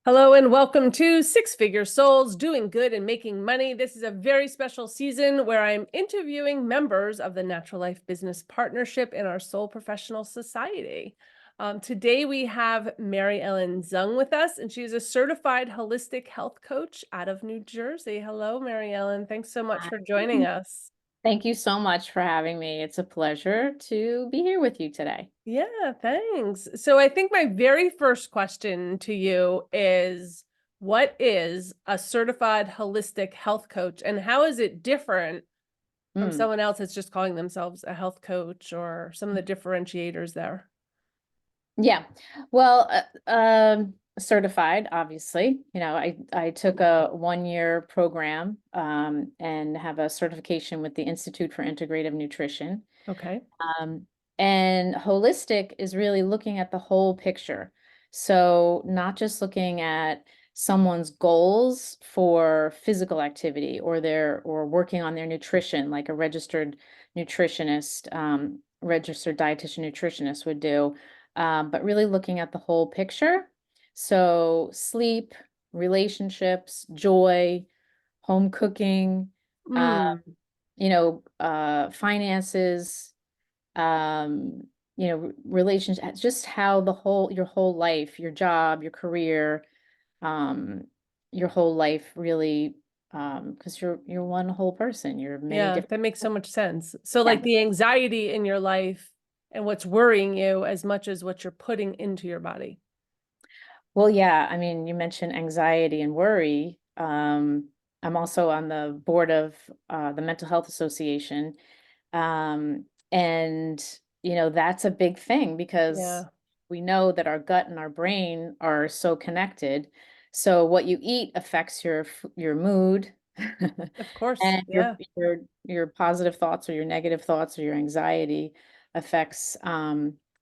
Hello and welcome to Six Figure Souls, Doing Good and Making Money. This is a very special season where I'm interviewing members of the Natural Life Business Partnership in our Soul Professional Society. Today we have Mary Ellen Zung with us, and she's a certified holistic health coach out of New Jersey. Hello, Mary Ellen. Thanks so much for joining us. Thank you so much for having me. It's a pleasure to be here with you today. Yeah, thanks. So I think my very first question to you is, what is a certified holistic health coach and how is it different from Mm. someone else that's just calling themselves a health coach, or some of the differentiators there? Yeah, well, certified, obviously. I took a 1-year program and have a certification with the Institute for Integrative Nutrition. Okay. Um, and holistic is really looking at the whole picture. So not just looking at someone's goals for physical activity or working on their nutrition, like a registered nutritionist, registered dietitian nutritionist would do, but really looking at the whole picture. So sleep, relationships, joy, home cooking, uh, Mm, finances, um, relationships, just how your whole life, your job, your career, um, your whole life really, because you're one whole person. You're many yeah, different. that makes so much sense. So Yeah. like the anxiety in your life and what's worrying you as much as what you're putting into your body. Well, yeah, I mean, you mentioned anxiety and worry. I'm also on the board of the Mental Health Association. And that's a big thing because Yeah, we know that our gut and our brain are so connected. So what you eat affects your mood of course. and Yeah. your positive thoughts or your negative thoughts or your anxiety affects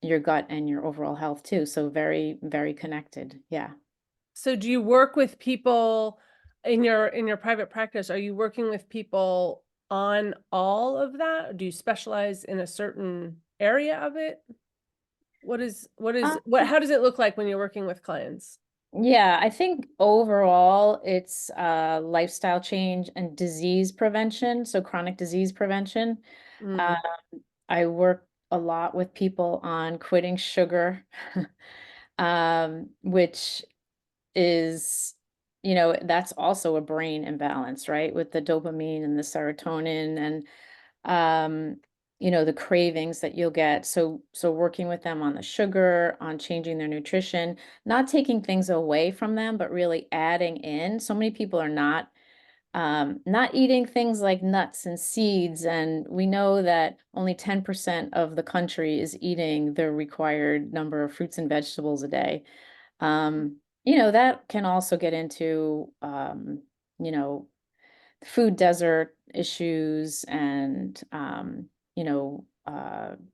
your gut and your overall health too. So very, very connected. Yeah. So do you work with people in your private practice? Are you working with people on all of that? Or do you specialize in a certain area of it? What how does it look like when you're working with clients? Yeah, I think overall it's lifestyle change and disease prevention, so chronic disease prevention. Uh, Mm, I work a lot with people on quitting sugar, which is, that's also a brain imbalance, right? With the dopamine and the serotonin and the cravings that you'll get. So working with them on the sugar, on changing their nutrition, not taking things away from them, but really adding in. So many people are not eating things like nuts and seeds, and we know that only 10% of the country is eating the required number of fruits and vegetables a day. That can also get into you know, food desert issues and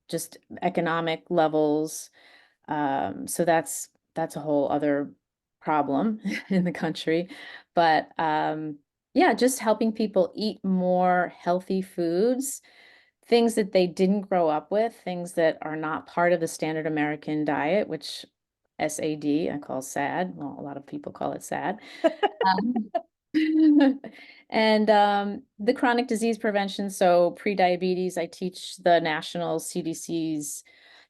just economic levels. So that's a whole other problem in the country. But yeah, just helping people eat more healthy foods, things that they didn't grow up with, things that are not part of the standard American diet, which SAD, I call SAD. Well, a lot of people call it SAD. Um, and the chronic disease prevention, so pre-diabetes, I teach the national CDC's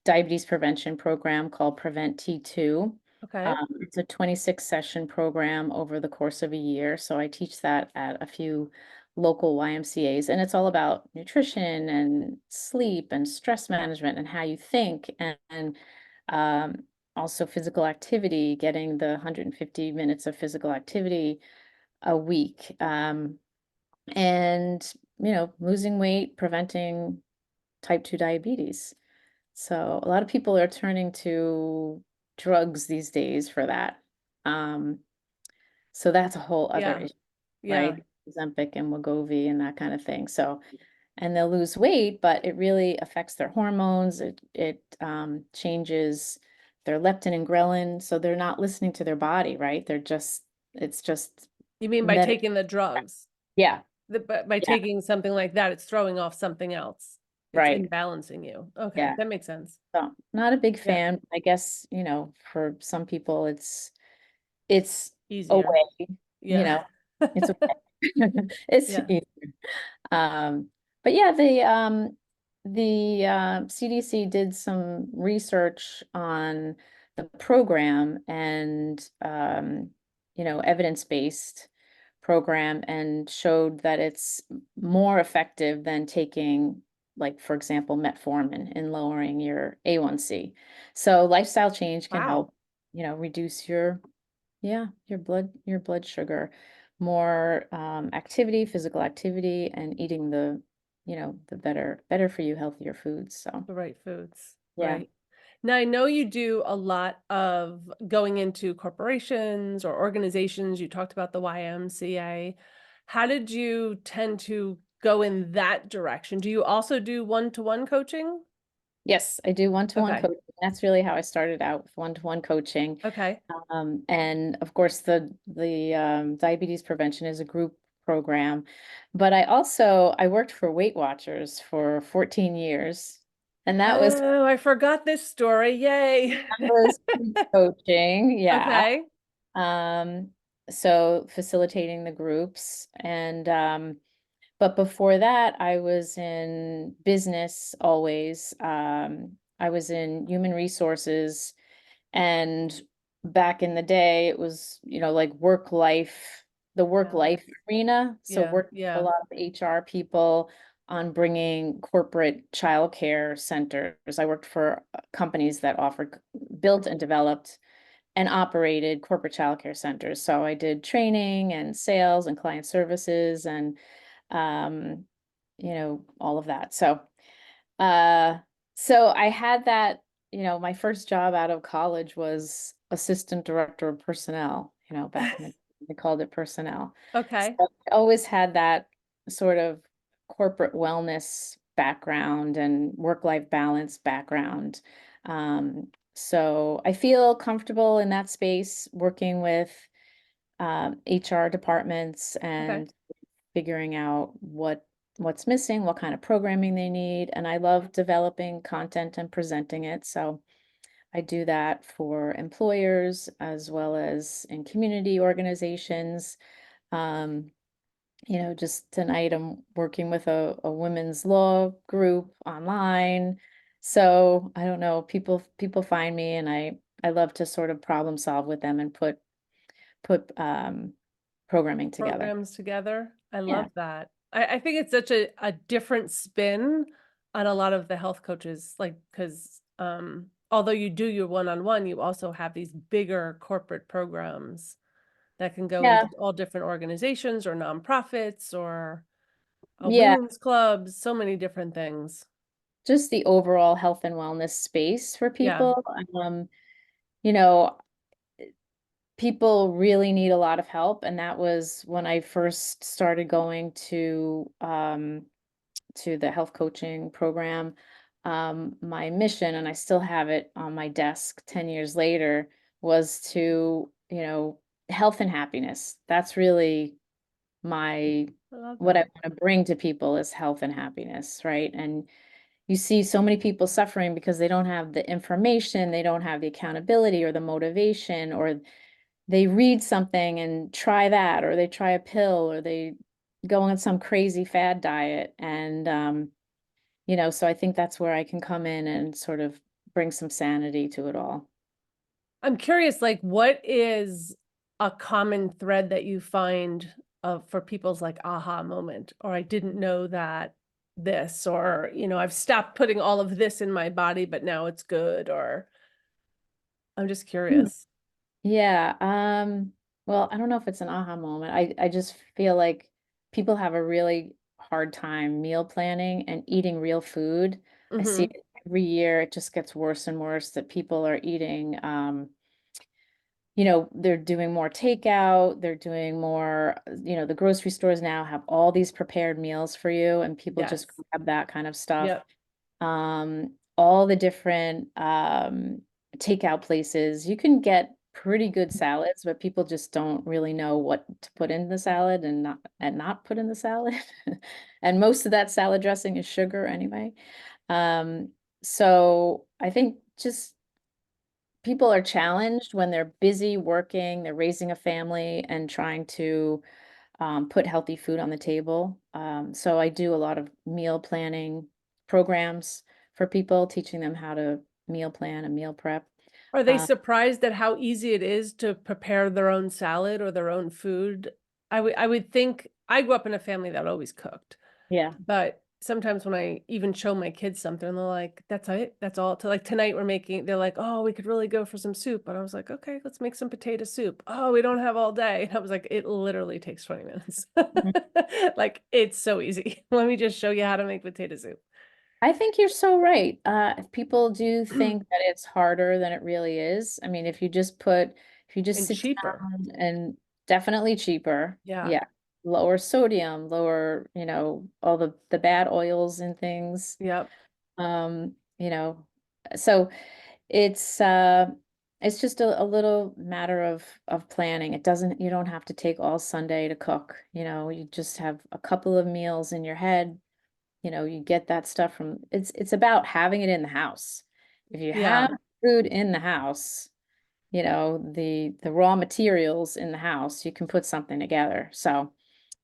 diabetes prevention program called Prevent T2. okay. It's a 26 session program over the course of a year. So I teach that at a few local YMCAs, and it's all about nutrition and sleep and stress management and how you think and um, also physical activity, getting the 150 minutes of physical activity a week. And, losing weight, preventing type 2 diabetes. So a lot of people are turning to drugs these days for that. Um, so that's a whole other Yeah. issue, Yeah. right? Ozempic and Wegovy and that kind of thing. So, and they'll lose weight, but it really affects their hormones. It changes their leptin and ghrelin. So they're not listening to their body, right? It's just You mean by med. taking the drugs? Yeah, But by yeah, taking something like that, it's throwing off something else. It's right. imbalancing you. Okay, Yeah. that makes sense. So not a big Yeah. fan. I guess, for some people it's a Easier. way, you Yeah. know, it's okay. It's Yeah. easy. But yeah, the CDC did some research on the program and evidence-based program, and showed that it's more effective than taking, like, for example, metformin in lowering your A1C. So lifestyle change can Wow. help, reduce your blood sugar. More activity, physical activity, and eating the better for you, healthier foods. So The right foods. yeah. Right. Now, I know you do a lot of going into corporations or organizations. You talked about the YMCA. How did you tend to go in that direction? Do you also do one-to-one coaching? Yes, I do one-to-one Okay. coaching. That's really how I started out, with one-to-one coaching. Okay. And of course, the diabetes prevention is a group program. But I worked for Weight Watchers for 14 years, and that was Oh, I forgot this story. Yay. that was coaching. Yeah. Okay. Um, so facilitating the groups, and but before that, I was in business always. I was in human resources, and back in the day, it was, like the work Yeah. life arena. So Yeah. worked with a Yeah. lot of HR people on bringing corporate childcare centers. I worked for companies that built and developed and operated corporate childcare centers. So I did training and sales and client services and um, all of that. Uh, so I had that, my first job out of college was assistant director of personnel, back in the they called it personnel. So Okay. I always had that sort of corporate wellness background and work-life balance background. So I feel comfortable in that space working with HR departments Okay. and figuring out what's missing, what kind of programming they need, and I love developing content and presenting it. So I do that for employers as well as in community organizations. Um, just tonight I'm working with a women's law group online. So I don't know, people find me, and I love to sort of problem solve with them and put programming together. Programs together. I Yeah. love that. I think it's such a different spin on a lot of the health coaches, like, because although you do your one-on-one, you also have these bigger corporate programs that can go Yeah. into all different organizations or nonprofits or Yeah. women's clubs, so many different things. Just the overall health and wellness space for Yeah. people. Um, you know, People really need a lot of help, and that was when I first started going to the health coaching program. My mission, and I still have it on my desk 10 years later, was to, health and happiness. That's really my I love what I that. want to bring to people, is health and happiness, right? And you see so many people suffering because they don't have the information, they don't have the accountability or the motivation, or they read something and try that, or they try a pill, or they go on some crazy fad diet. And, so I think that's where I can come in and sort of bring some sanity to it all. I'm curious, like, what is a common thread that you find for people's like aha moment, or I didn't know that this, or, I've stopped putting all of this in my body, but now it's good, or I'm just Hmm. curious. Yeah. Well, I don't know if it's an aha moment. I just feel like people have a really hard time meal planning and eating real food. I see Mm-hmm. it every year. It just gets worse and worse that people are eating, they're doing more takeout, they're doing more, the grocery stores now have all these prepared meals for you, and people just Yes. grab that kind of stuff. Yep. All the different takeout places, you can get pretty good salads, but people just don't really know what to put in the salad and not put in the salad. And most of that salad dressing is sugar anyway. Um, so I think just people are challenged when they're busy working, they're raising a family and trying to put healthy food on the table. So I do a lot of meal planning programs for people, teaching them how to meal plan and meal prep. Are they Uh, surprised at how easy it is to prepare their own salad or their own food? I would think I grew up in a family that always cooked, yeah. but sometimes when I even show my kids something, they're like, "That's it. That's all." To like tonight we're making. They're like, "Oh, we could really go for some soup," and I was like, "Okay, let's make some potato soup." Oh, we don't have all day. And I was like, "It literally takes 20 minutes. Mhm. Like it's so easy. Let me just show you how to make potato soup." I think you're so right. People do think that it's harder than it really is. I mean, if you just And sit cheaper. down and definitely cheaper. Yeah. Yeah. Lower sodium, lower, all the bad oils and things. Yep. Um, you know, so it's uh it's just a little matter of planning. You don't have to take all Sunday to cook. You just have a couple of meals in your head. You get that stuff from it's about having it in the house. If you have Yeah. food in the house, the raw materials in the house, you can put something together. So,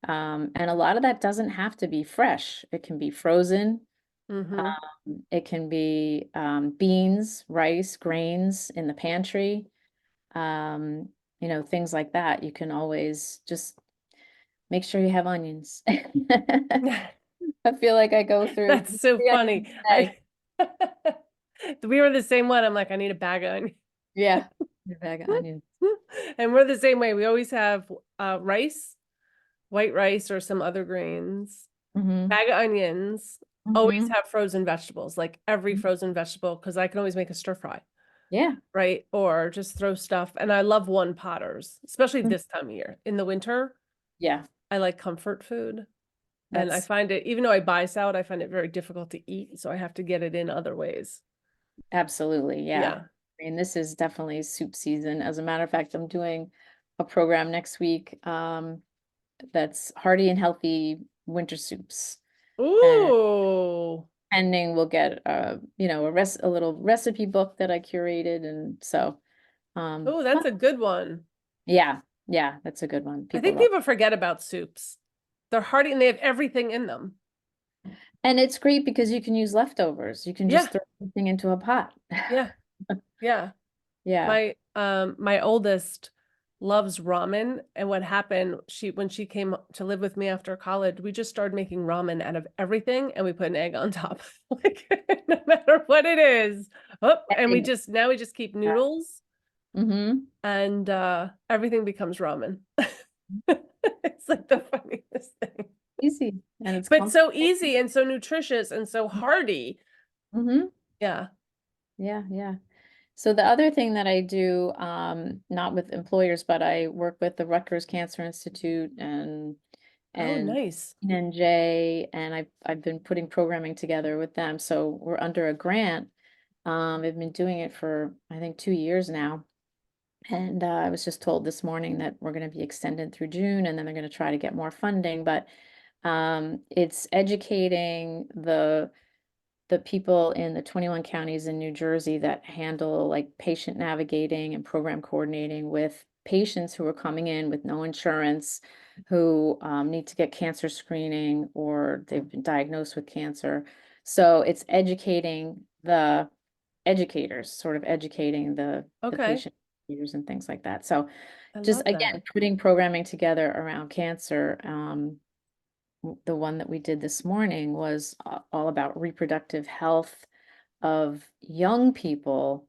and a lot of that doesn't have to be fresh. It can be frozen. Mm-hmm. It can be beans, rice, grains in the pantry, things like that. You can always just make sure you have onions. I feel like I go through That's so 3 onions funny. a day. We were the same one. I'm like, I need a bag of onions. Yeah, a bag of onions. And we're the same way. We always have rice, white rice, or some other grains, Hmm. bag of onions, always Hmm. have frozen vegetables, like every frozen vegetable, because I can always make a stir fry, Yeah. right? Or just throw stuff. And I love one potters, especially Mm. this time of year. In the winter, Yeah, I like comfort food. And I that's find it, even though I buy salad, I find it very difficult to eat. So I have to get it in other ways. absolutely, yeah. Yeah. I mean, this is definitely soup season. As a matter of fact, I'm doing a program next week that's hearty and healthy winter soups. And Ooh. pending, we'll get a little recipe book that I curated, and so Oh, that's a good one. yeah, yeah, that's a good one. I People think love. people forget about soups. They're hearty and they have everything in them. And it's great because you can use leftovers. You can Yeah. just throw everything into a pot. Yeah. Yeah. Yeah. My oldest loves ramen. And what happened, when she came to live with me after college, we just started making ramen out of everything and we put an egg on top. Like no matter what it is. Oh, and Egg. now we just keep noodles Mm-hmm. and everything becomes ramen. It's like the funniest thing. Easy. And it's But so comfortable. easy and so nutritious and so hearty. Mm-hmm. Yeah. Yeah, yeah. So the other thing that I do, not with employers, but I work with the Rutgers Cancer Institute Oh, and nice. NJ, and I've been putting programming together with them. So we're under a grant. I've been doing it for I think 2 years now. And I was just told this morning that we're going to be extended through June, and then they're going to try to get more funding. But it's educating the people in the 21 counties in New Jersey that handle like patient navigating and program coordinating with patients who are coming in with no insurance, who need to get cancer screening or they've been diagnosed with cancer. So it's educating the educators, sort of educating the Okay. patient educators and things like that. So I just love that. again, putting programming together around cancer. The one that we did this morning was all about reproductive health of young people,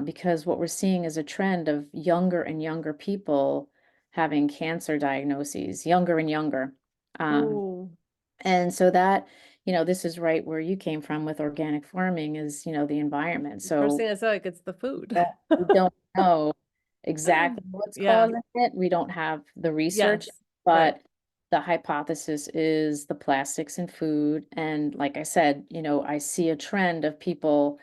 because what we're seeing is a trend of younger and younger people having cancer diagnoses, younger and younger. Um, Oh, and so that, this is right where you came from with organic farming is, the environment. first So thing I said, like, it's the food. that we don't know exactly what's Yeah. causing it. We don't have the research, Yes. Right. but the hypothesis is the plastics in food. And like I said, I see a trend of people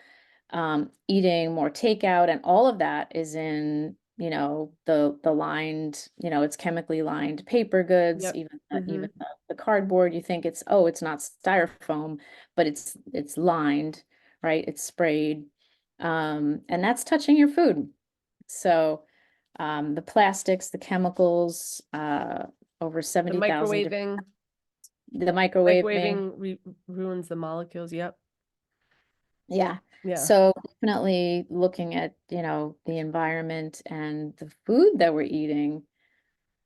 eating more takeout, and all of that is in, the lined, it's chemically lined paper goods, Yep. even Mm-hmm. the cardboard. You think it's not styrofoam, but it's lined, right? It's sprayed. And that's touching your food. So the plastics, the chemicals, over The 70,000 different, microwaving, the microwaving. ruins the molecules. Yep. Yeah. Yeah. So definitely looking at, the environment and the food that we're eating,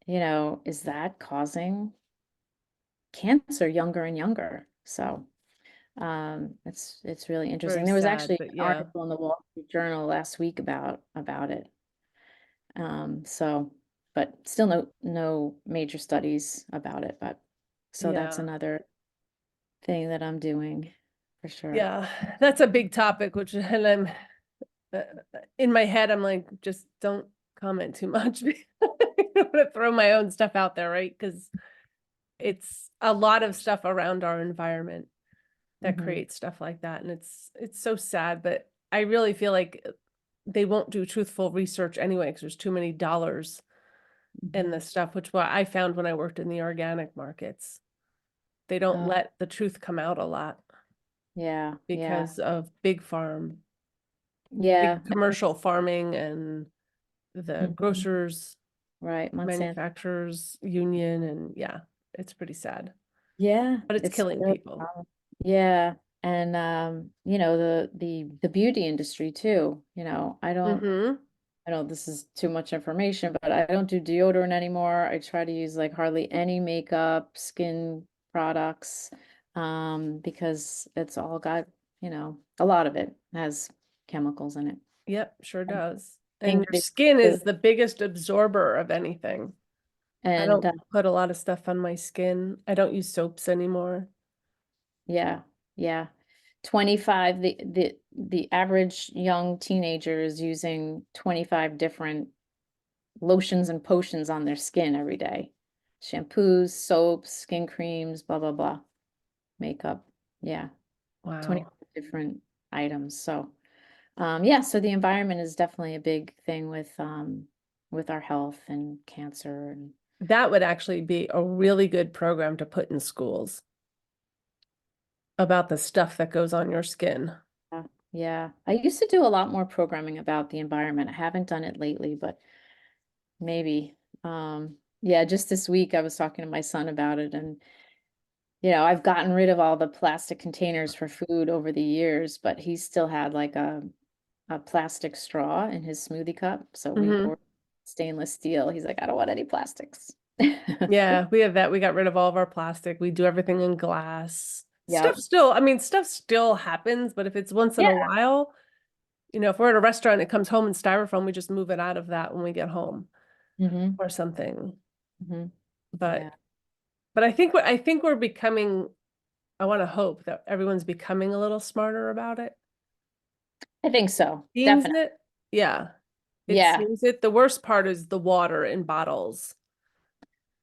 is that causing cancer younger and younger? So it's really interesting. Very There was sad, actually but an yeah. article in the Wall Street Journal last week about it. So, but still no major studies about it, but so that's Yeah. another thing that I'm doing for sure. Yeah. That's a big topic, which, and I'm uh, in my head, I'm like, just don't comment too much. I don't want to throw my own stuff out there, right? Because it's a lot of stuff around our environment that Hmm. creates stuff like that. And it's so sad, but I really feel like they won't do truthful research anyway, because there's too many dollars in Hmm. this stuff, which what I found when I worked in the organic markets. They don't Oh, let the truth come out a lot yeah, yeah, because of big farm, yeah. big commercial farming and the Mhm. grocers, Right, Monsanto. manufacturers union. And yeah, it's pretty sad, Yeah, but it's it's killing really a people. problem. Yeah, and the beauty industry too. Mm-hmm. I know this is too much information, but I don't do deodorant anymore. I try to use like hardly any makeup, skin products, because it's all got, a lot of it has chemicals in it. Yep, sure And does. And your English skin too. is the biggest absorber of anything. I And don't put a lot of stuff on my skin. I don't use soaps anymore. yeah, yeah. 25, the average young teenager is using 25 different lotions and potions on their skin every day. Shampoos, soaps, skin creams, blah, blah, blah. Makeup. Yeah, 20 Wow. different items. So, yeah, so the environment is definitely a big thing with our health and cancer and That would actually be a really good program to put in schools about the stuff that goes on your skin. yeah, yeah. I used to do a lot more programming about the environment. I haven't done it lately, but maybe. Yeah, just this week I was talking to my son about it and I've gotten rid of all the plastic containers for food over the years, but he still had like a plastic straw in his smoothie cup. So we Hmm. poured stainless steel. He's like, I don't want any plastics. Yeah, we have that. We got rid of all of our plastic. We do everything in glass. Yep. Stuff still happens, but if it's once in a Yeah. while, if we're at a restaurant, it comes home in styrofoam, we just move it out of that when we get home Hmm. or something. Hmm. But Yeah. I think we're becoming, I want to hope that everyone's becoming a little smarter about it. I think so. Seems Definitely. it. Yeah, it Yeah. seems it. The worst part is the water in bottles.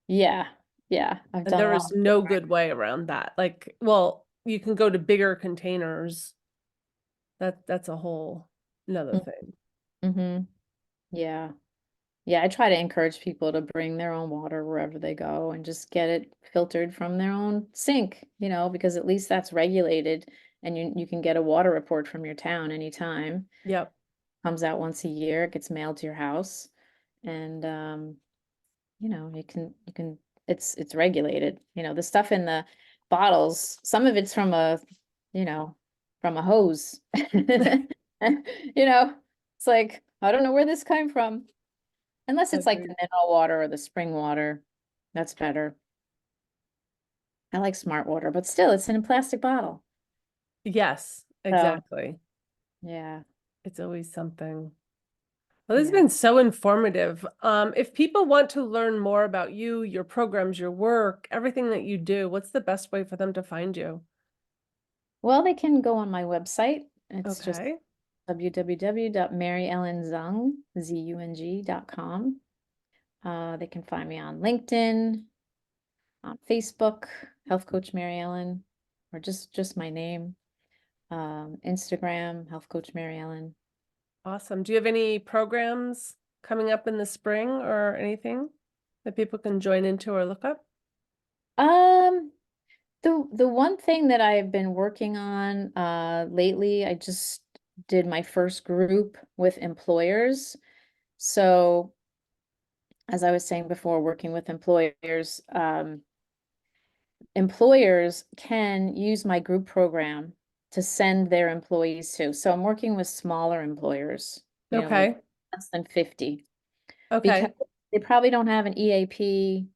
Yeah. Yeah. I've And done a there lot is of no program. good way around that. Like, well, you can go to bigger containers. That's a whole another thing. Mm-hmm. Yeah. Yeah, I try to encourage people to bring their own water wherever they go and just get it filtered from their own sink, because at least that's regulated and you can get a water report from your town anytime. Yep. Comes out once a year, it gets mailed to your house. And you can it's regulated. The stuff in the bottles, some of it's you know, from a hose. It's like, I don't know where this came from. Unless it's like the Agreed. mineral water or the spring water, that's better. I like smart water, but still, it's in a plastic bottle. Yes, So, exactly. yeah, It's always something. Well, this has yeah. been so informative. If people want to learn more about you, your programs, your work, everything that you do, what's the best way for them to find you? Well, they can go on my website. It's just Okay. www.maryellenzung.com. They can find me on LinkedIn, on Facebook, Health Coach Mary Ellen, or just my name. Instagram, Health Coach Mary Ellen. Awesome. Do you have any programs coming up in the spring or anything that people can join into or look up? Um, the one thing that I've been working on lately, I just did my first group with employers. So as I was saying before, working with employers, employers can use my group program to send their employees to. So I'm working with smaller employers, with Okay. less than 50, because Okay. they probably don't have an EAP.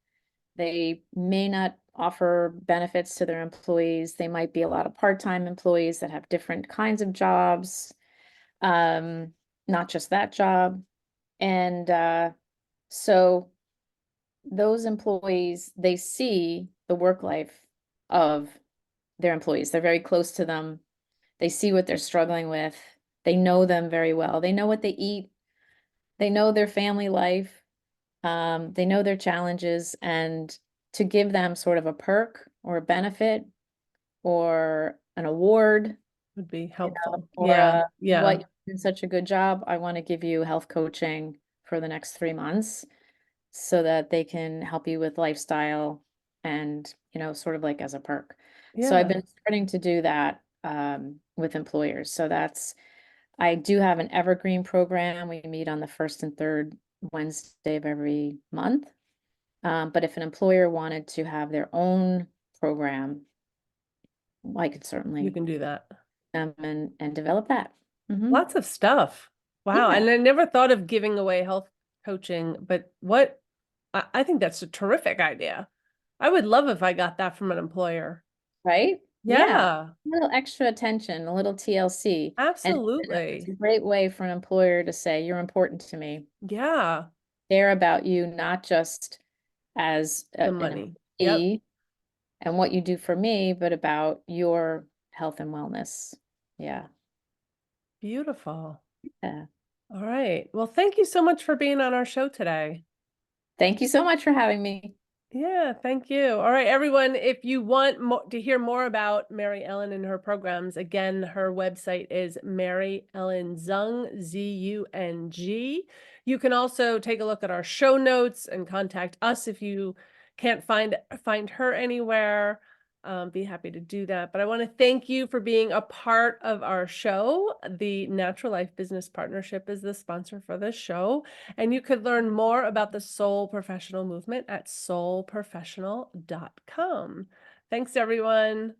They may not offer benefits to their employees. They might be a lot of part-time employees that have different kinds of jobs, not just that job. And so those employees, they see the work life of their employees. They're very close to them. They see what they're struggling with. They know them very well. They know what they eat. They know their family life. They know their challenges, and to give them sort of a perk or a benefit or an award, Would be helpful. or Yeah. what Yeah. you did such a good job, I want to give you health coaching for the next 3 months so that they can help you with lifestyle and, sort of like as a perk. So I've Yeah. been starting to do that with employers. So I do have an evergreen program. We meet on the first and third Wednesday of every month. But if an employer wanted to have their own program, I could You certainly can do that. and develop that. Mhm. Lots of stuff. Wow. Yeah, And I never thought of giving away health coaching, but I think that's a terrific idea. I would love if I got that from an employer. right? Yeah. Yeah, A little extra attention, a little TLC. And it's a absolutely. great way for an employer to say, you're important to me. Yeah. Care about you, not just as The an money. Yep. employee and what you do for me, but about your health and wellness. Yeah. Beautiful. Yeah. All right. Well, thank you so much for being on our show today. Thank you so much for having me. Yeah, thank you. All right, everyone, if you want to hear more about Mary Ellen and her programs, again, her website is Mary Ellen Zung, Z-U-N-G. You can also take a look at our show notes and contact us if you can't find her anywhere. Be happy to do that. But I want to thank you for being a part of our show. The Natural Life Business Partnership is the sponsor for this show. And you could learn more about the Soul Professional movement at soulprofessional.com. Thanks, everyone.